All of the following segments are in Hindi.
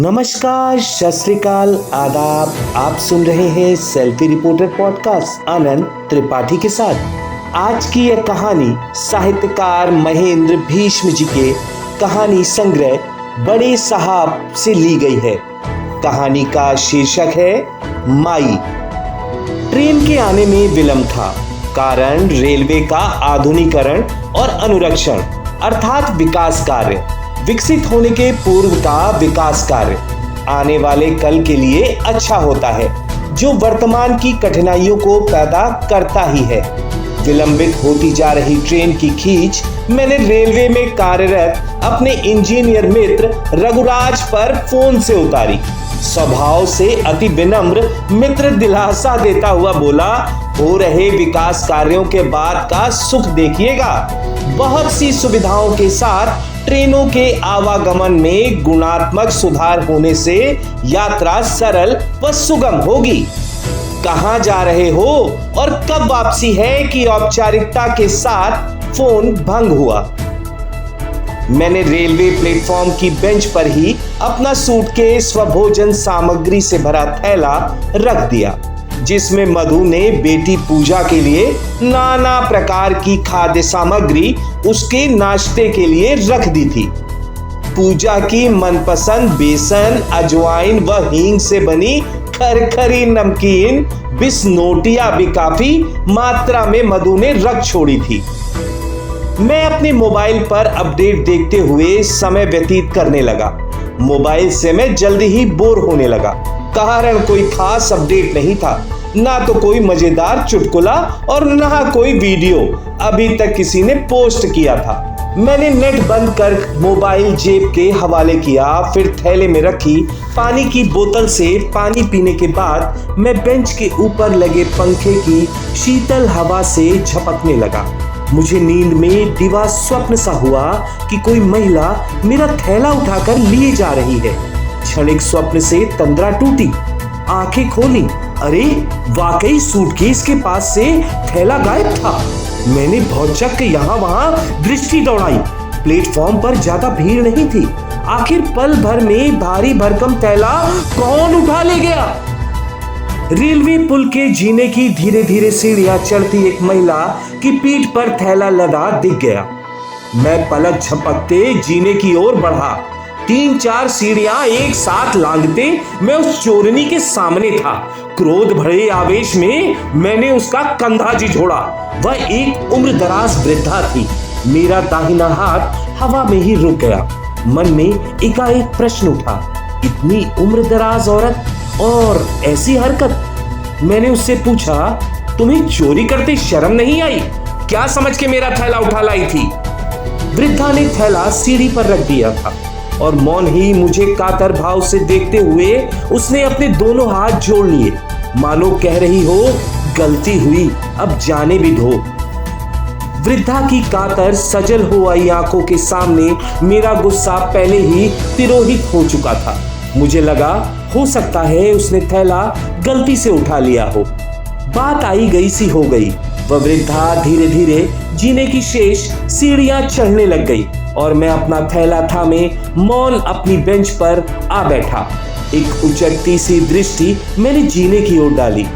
नमस्कार, सत श्री अकाल, आदाब। आप सुन रहे हैं सेल्फी रिपोर्टर पॉडकास्ट आनंद त्रिपाठी के साथ। आज की यह कहानी साहित्यकार महेंद्र भीष्म जी के कहानी संग्रह बड़े साहब से ली गई है। कहानी का शीर्षक है माई। ट्रेन के आने में विलंब था, कारण रेलवे का आधुनिकीकरण और अनुरक्षण अर्थात विकास कार्य। विकसित होने के पूर्व का विकास कार्य आने वाले कल के लिए अच्छा होता है, जो वर्तमान की कठिनाइयों को पैदा करता ही है। विलंबित होती जा रही ट्रेन की खींच मैंने रेलवे में कार्यरत अपने इंजीनियर मित्र रघुराज पर फोन से उतारी। स्वभाव से अति विनम्र मित्र दिलासा देता हुआ बोला, हो रहे विकास कार्यों के बाद का सुख देखिएगा। बहुत सी सुविधाओं के साथ ट्रेनों के आवागमन में गुणात्मक सुधार होने से यात्रा सरल व सुगम होगी। कहां जा रहे हो और कब वापसी है कि औपचारिकता के साथ फोन भंग हुआ। मैंने रेलवे प्लेटफॉर्म की बेंच पर ही अपना सूटकेस व भोजन सामग्री से भरा थैला रख दिया, जिसमें मधु ने बेटी पूजा के लिए नाना प्रकार की खाद्य सामग्री उसके नाश्ते के लिए रख दी थी। पूजा की मनपसंद बेसन, अजवाइन व हींग से बनी खरखरी नमकीन बिस्नोटिया भी काफी मात्रा में मधु ने रख छोड़ी थी। मैं अपने मोबाइल पर अपडेट देखते हुए समय व्यतीत करने लगा। मोबाइल से मैं जल्दी ही बोर होने लगा, कारण कोई खास अपडेट नहीं था, ना तो कोई मजेदार चुटकुला और ना कोई वीडियो अभी तक किसी ने पोस्ट किया था। मैंने नेट बंद कर मोबाइल जेब के हवाले किया, फिर थैले में रखी पानी की बोतल से पानी पीने के बाद मैं बेंच के ऊपर लगे पंखे की शीतल हवा से झपकने लगा। मुझे नींद में दिवा स्वप्न सा हुआ कि कोई महिला मेरा थैला उठाकर लिए जा रही है। क्षणिक स्वप्न से तंद्रा टूटी, आंखें खोली, अरे वाकई सूटकेस के पास से थैला गायब था। मैंने भौचक के यहाँ वहां दृष्टि दौड़ाई। प्लेटफॉर्म पर ज्यादा भीड़ नहीं थी। आखिर पल भर में भारी भरकम थैला कौन उठा ले गया। रेलवे पुल के जीने की धीरे धीरे सीढ़ियां चढ़ती एक महिला की पीठ पर थैला लदा दिख गया। मैं पलक झपकते जीने की ओर बढ़ा। 3-4 सीढ़ियां एक साथ लांघते मैं उस चोरनी के सामने था। क्रोध भरे आवेश में मैंने उसका कंधा जी झोड़ा। वह एक उम्रदराज वृद्धा थी। मेरा दाहिना हाथ हवा में ही रुक गया। मन में एकाएक प्रश्न उठा, इतनी उम्रदराज औरत और ऐसी हरकत। मैंने उससे पूछा, तुम्हें चोरी करते शर्म नहीं आई? क्या समझ के मेरा थैला उठा लाई थी? वृद्धा ने थैला सीढ़ी पर रख दिया था और मौन ही मुझे कातर भाव से देखते हुए उसने अपने दोनों हाथ जोड़ लिए, मानो कह रही हो, गलती हुई, अब जाने भी दो। वृद्धा की कातर सजल हो आई आंखों के सामने मेरा गुस्सा पहले ही तिरोहित हो चुका था। मुझे लगा हो सकता है उसने थैला गलती से उठा लिया हो। बात आई गई सी हो गई। वह वृद्धा धीरे धीरे जीने की शेष सीढ़ियां चढ़ने लग गई और मैं अपना थैला थामे मौन अपनी बेंच पर आ बैठा। एक उचटती सी दृष्टि मैंने जीने की ओर डाली।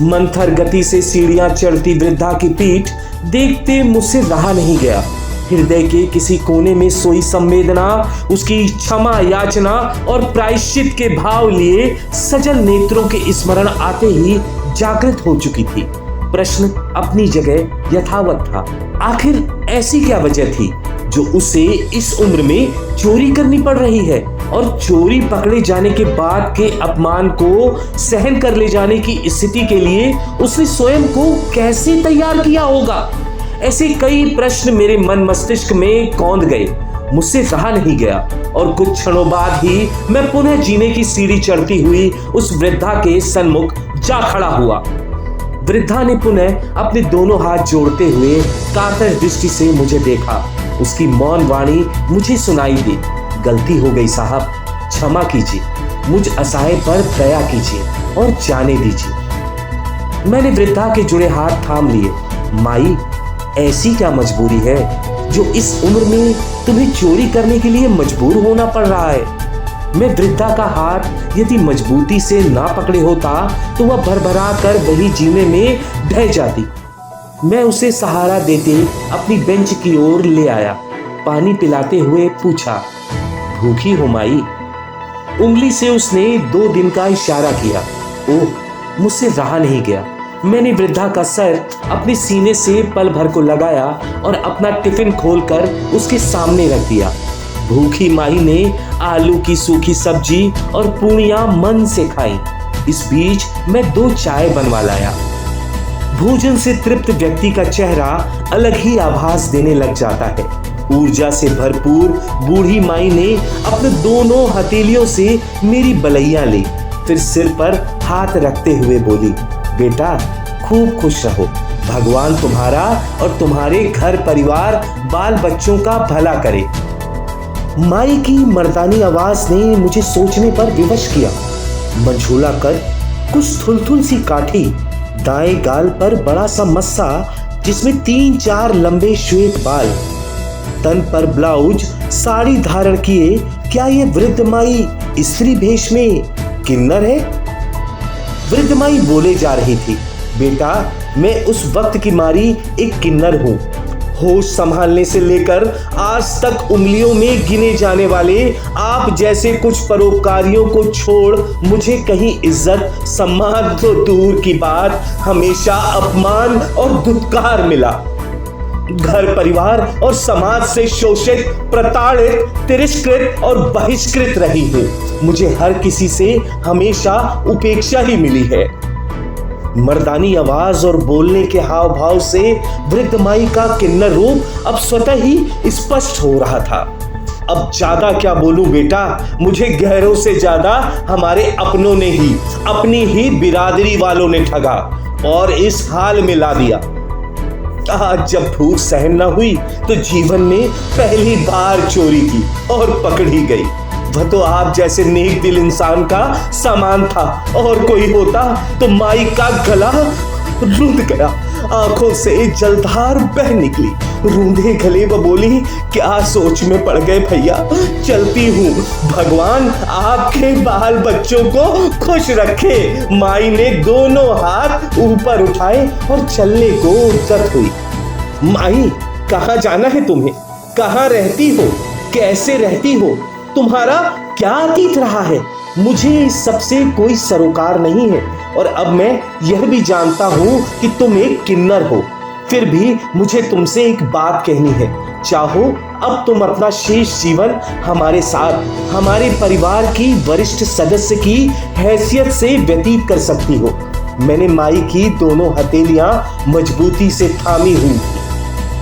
मंथर गति से सीढ़ियां चढ़ती वृद्धा की पीठ देखते मुझसे रहा नहीं गया। हृदय के किसी कोने में सोई संवेदना उसकी क्षमा याचना और प्रायश्चित के भाव लिए सजल नेत्रों के स्मरण आते ही जागृत हो चुकी थी। प्रश्न अपनी जगह यथावत था। आखिर ऐसी क्या वजह थी जो उसे इस उम्र में चोरी करनी पड़ रही है, और चोरी पकड़े जाने के बाद के अपमान को सहन कर ले जाने की स्थिति के लिए उसने स्वयं को कैसे तैयार किया होगा। ऐसे कई प्रश्न मेरे मन मस्तिष्क में कौंध गए। मुझसे रहा नहीं गया और कुछ क्षणों बाद ही मैं पुनः जीने की सीढ़ी चढ़ती हुई उस वृद्धा के सन्मुख जा खड़ा हुआ। वृद्धा ने पुनः अपने दोनों हाथ जोड़ते हुए कातर दृष्टि से मुझे देखा। उसकी मौन वाणी मुझे सुनाई दी, गलती हो गई साहब, क्षमा कीजिए, मुझ असहाय पर दया कीजिए और जाने दीजिए। मैंने वृद्धा के जुड़े हाथ थाम लिए। माई, ऐसी क्या मजबूरी है जो इस उम्र में तुम्हें चोरी करने के लिए मजबूर होना पड़ रहा है? मैं वृद्धा का हाथ यदि मजबूती से ना पकड़े होता तो वह भरभरा कर वही जीने में ढह जाती। मैं उसे सहारा देते अपनी बेंच की ओर ले आया। पानी पिलाते हुए पूछा, भूखी हो माई? उंगली से उसने 2 दिन का इशारा किया। ओह, मुझसे रहा नहीं गया। मैंने वृद्धा का सर अपने सीने से पल भर को लगाया और अपना टिफिन खोलकर उसके सामने रख दिया। भूखी माई ने आलू की सूखी सब्जी और पूड़ियां मन से खाई। इस बीच मैं 2 चाय बनवा लाया। भोजन से तृप्त व्यक्ति का चेहरा अलग ही आभास देने लग जाता है। ऊर्जा से भरपूर बूढ़ी माई ने अपने दोनों हथेलियों से मेरी बलैया ली, फिर सिर पर हाथ रखते हुए बोली, बेटा खूब खुश रहो। भगवान तुम्हारा और तुम्हारे घर परिवार बाल बच्चों का भला करे। माई की मर्दानी आवाज ने मुझे सोचने पर विवश किया। मंझोला कर, कुछ थुलथुल सी काठी, दाएं गाल पर बड़ा सा मस्सा जिसमें 3-4 लंबे श्वेत बाल, तन पर ब्लाउज, साड़ी धारण किए, क्या ये वृद्ध माई स्त्री भेष में किन्नर है? वृद्ध माई बोले जा रही थी, बेटा मैं उस वक्त की मारी एक किन्नर हूं। होश संभालने से लेकर आज तक उंगलियों में गिने जाने वाले आप जैसे कुछ परोपकारियों को छोड़ मुझे कहीं इज्जत सम्मान तो दूर की बात, हमेशा अपमान और दुत्कार मिला। घर परिवार और समाज से शोषित, प्रताड़ित, तिरस्कृत और बहिष्कृत रही हूं। मुझे हर किसी से हमेशा उपेक्षा ही मिली है। मर्दानी आवाज और बोलने के हाव भाव से वृद्ध माई का किन्नर रूप अब स्वतः ही स्पष्ट हो रहा था। अब ज्यादा क्या बोलूं बेटा, मुझे गैरों से ज्यादा हमारे अपनों ने ही, अपनी ही बिरादरी वालों ने ठगा और इस हाल में ला दिया। आज जब भूख सहन न हुई तो जीवन में पहली बार चोरी की और पकड़ी गई। वह तो आप जैसे नेक दिल इंसान का सामान था, और कोई होता तो माई का गला रुंध गया, आंखों से जलधार बह निकली। रूंधे गले वो बोली, क्या सोच में पड़ गए भैया, चलती हूँ, भगवान आपके बाल बच्चों को खुश रखे। माई ने दोनों हाथ ऊपर उठाए और चलने को उद्यत हुई। माई, कहाँ जाना है तुम्हें? कहाँ रहती हो? कैसे रहती हो? तुम्हारा क्या अतीत रहा है? मुझे इस सबसे कोई सरोकार नहीं है, और अब मैं यह भी जानता हूं कि तुम एक किन्नर हो। फिर भी मुझे तुमसे एक बात कहनी है। चाहो अब तुम अपना शेष जीवन हमारे साथ, हमारे परिवार की वरिष्ठ सदस्य की हैसियत से व्यतीत कर सकती हो। मैंने माई की दोनों हथेलियां मजबूती से थामी हुई।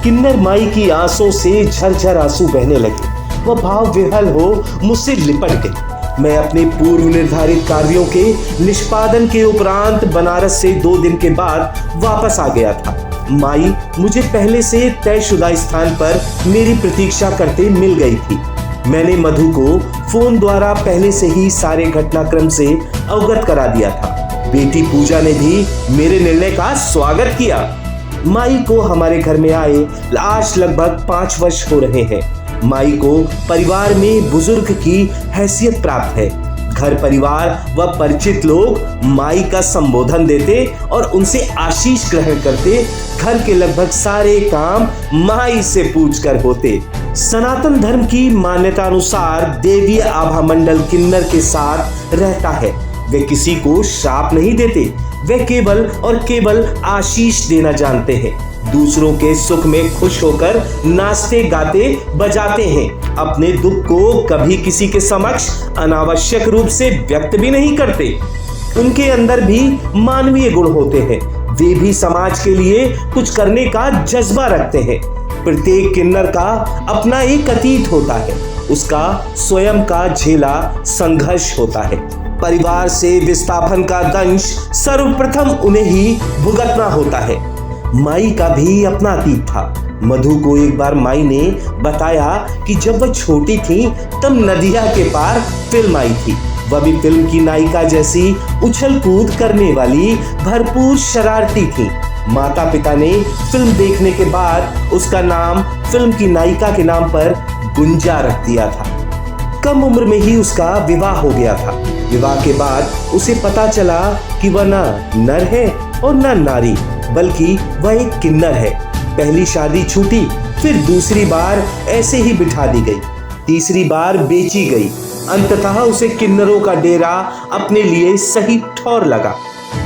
किन्नर माई की आंसों से झरझर आंसू बहने लगे। वह भाव विह्वल हो मुझसे लिपट गई। मैं अपने पूर्व निर्धारित कार्यों के निष्पादन के उपरांत बनारस से 2 दिन के बाद वापस आ गया था। माई मुझे पहले से तयशुदा स्थान पर मेरी प्रतीक्षा करते मिल गई थी। मैंने मधु को फोन द्वारा पहले से ही सारे घटनाक्रम से अवगत करा दिया था। बेटी पूजा ने भी मेरे निर्णय का स्वागत किया। माई को हमारे घर में आए आज लगभग 5 वर्ष हो रहे हैं। माई को परिवार में बुजुर्ग की हैसियत प्राप्त है। घर परिवार व परिचित लोग माई का संबोधन देते और उनसे आशीष ग्रहण करते। घर के लगभग सारे काम माई से पूछकर होते। सनातन धर्म की मान्यता अनुसार देवीय आभा मंडल किन्नर के साथ रहता है। वे किसी को श्राप नहीं देते, वे केवल और केवल आशीष देना जानते हैं। दूसरों के सुख में खुश होकर नाचते गाते बजाते हैं। अपने दुख को कभी किसी के समक्ष अनावश्यक रूप से व्यक्त भी नहीं करते। उनके अंदर भी मानवीय गुण होते हैं। वे भी समाज के लिए कुछ करने का जज्बा रखते हैं। प्रत्येक किन्नर का अपना एक अतीत होता है। उसका स्वयं का झेला संघर्ष होता है। परिवार से विस्थापन का दंश सर्वप्रथम उन्हें ही भुगतना होता है। माई का भी अपना अतीत था। मधु को एक बार माई ने बताया कि जब वह छोटी थी तब नदिया के पार फिल्म आई थी। वह भी फिल्म की नायिका जैसी उछल कूद करने वाली भरपूर शरारती थी। माता पिता ने फिल्म देखने के बाद उसका नाम फिल्म की नायिका के नाम पर गुंजा रख दिया था। कम उम्र में ही उसका विवाह हो गया था। विवाह के बाद उसे पता चला कि वह ना नर है और ना नारी, बल्कि वह एक किन्नर है। पहली शादी छूटी, फिर दूसरी बार ऐसे ही बिठा दी गई, तीसरी बार बेची गई। अंततः उसे किन्नरों का डेरा अपने लिए सही ठौर लगा।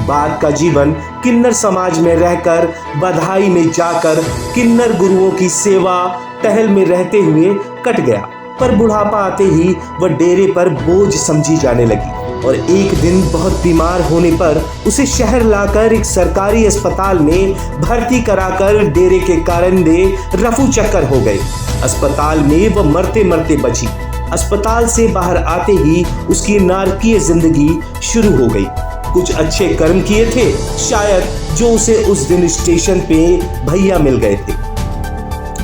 बाद का जीवन किन्नर समाज में रहकर, बधाई में जाकर, किन्नर गुरुओं की सेवा टहल में रहते हुए कट गया। पर बुढ़ापा आते ही वह डेरे पर बोझ समझी जाने लगी और एक दिन बहुत बीमार होने पर उसे शहर लाकर एक सरकारी अस्पताल में भर्ती कराकर डेरे के कारिंदे रफू चक्कर हो गए। अस्पताल में वह मरते मरते बची। अस्पताल से बाहर आते ही उसकी नारकीय जिंदगी शुरू हो गई। कुछ अच्छे कर्म किए थे शायद, जो उसे उस दिन स्टेशन पे भैया मिल गए थे।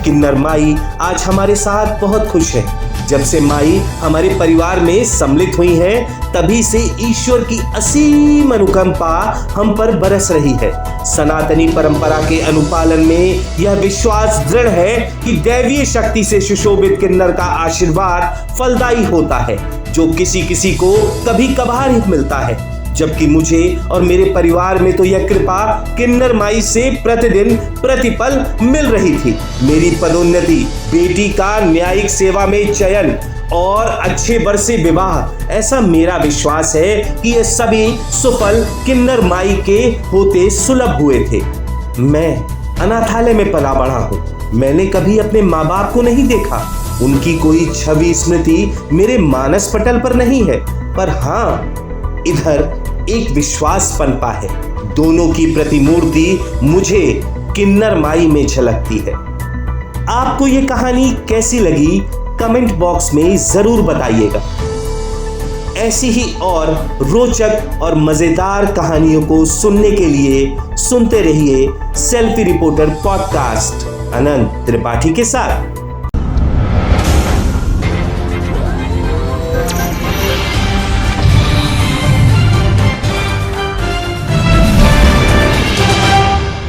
किन्नर माई आज हमारे साथ बहुत खुश है। जब से माई हमारे परिवार में सम्मिलित हुई है, तभी से ईश्वर की असीम अनुकंपा हम पर बरस रही है। सनातनी परंपरा के अनुपालन में यह विश्वास दृढ़ है कि दैवीय शक्ति से सुशोभित किन्नर का आशीर्वाद फलदायी होता है, जो किसी किसी को कभी कभार ही मिलता है। जबकि मुझे और मेरे परिवार में तो यह कृपा किन्नर माई से प्रतिदिन प्रतिपल मिल रही थी। मेरी पदोन्नति, बेटी का न्यायिक सेवा में चयन और अच्छे वर्षे विवाह, ऐसा मेरा विश्वास है कि ये सभी सुफल किन्नर माई के होते सुलभ हुए थे। मैं अनाथालय में पला बढ़ा हूँ। मैंने कभी अपने माँ बाप को नहीं देखा। उनकी कोई छवि स्मृति मेरे मानस पटल पर नहीं है। पर हाँ, इधर एक विश्वास पनपा है। दोनों की प्रतिमूर्ति मुझे किन्नर माई में झलकती है। आपको ये कहानी कैसी लगी कमेंट बॉक्स में जरूर बताइएगा। ऐसी ही और रोचक और मजेदार कहानियों को सुनने के लिए सुनते रहिए सेल्फी रिपोर्टर पॉडकास्ट अनंत त्रिपाठी के साथ।